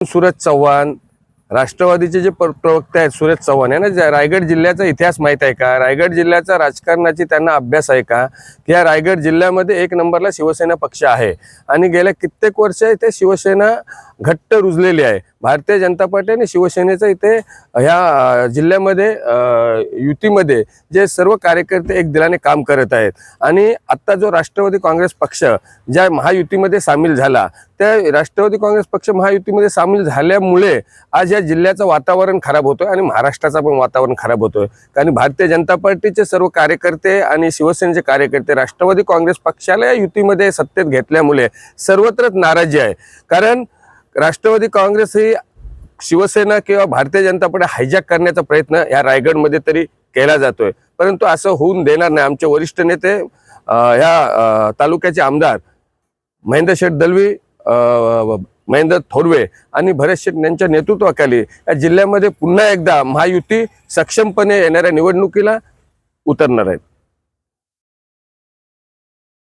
सूरज चव्हाण राष्ट्रवादीचे जे प्रवक्ते आहेत सूरज चव्हाण यांना रायगड जिल्ह्याचा इतिहास माहित आहे का? रायगड जिल्ह्याचा राजकारणाची त्यांना अभ्यास आहे का? की या रायगड जिल्ह्यामध्ये एक नंबरला शिवसेना पक्ष आहे आणि गेल्या कित्येक वर्ष इथे शिवसेना घट्ट रुजलेली आहे। भारतीय जनता पार्टी आणि शिवसेनेचा इथे ह्या जिल्ह्यामध्ये युतीमध्ये जे सर्व कार्यकर्ते एक दिलाने काम करत आहेत आणि आता जो राष्ट्रवादी काँग्रेस पक्ष ज्या महायुतीमध्ये सामील झाला त्या राष्ट्रवादी काँग्रेस पक्ष महायुतीमध्ये सामील झाल्यामुळे आज या जिल्ह्याचं वातावरण खराब होतोय आणि महाराष्ट्राचं पण वातावरण खराब होतोय। कारण भारतीय जनता पार्टीचे सर्व कार्यकर्ते आणि शिवसेनेचे कार्यकर्ते राष्ट्रवादी काँग्रेस पक्षाला या युतीमध्ये सत्तेत घेतल्यामुळे सर्वत्रच नाराजी आहे। कारण राष्ट्रवादी काँग्रेस ही शिवसेना किंवा भारतीय जनता पार्टी हायजॅक करण्याचा प्रयत्न या रायगडमध्ये तरी केला जातोय, परंतु असं होऊन देणार नाही। आमचे वरिष्ठ नेते ह्या तालुक्याचे आमदार महेंद्र शेठ दलवी, महेंद्र थोरवे आणि भरत शेठ यांच्या नेतृत्वाखाली या जिल्ह्यामध्ये पुन्हा एकदा महायुती सक्षमपणे येणाऱ्या निवडणुकीला उतरणार आहेत।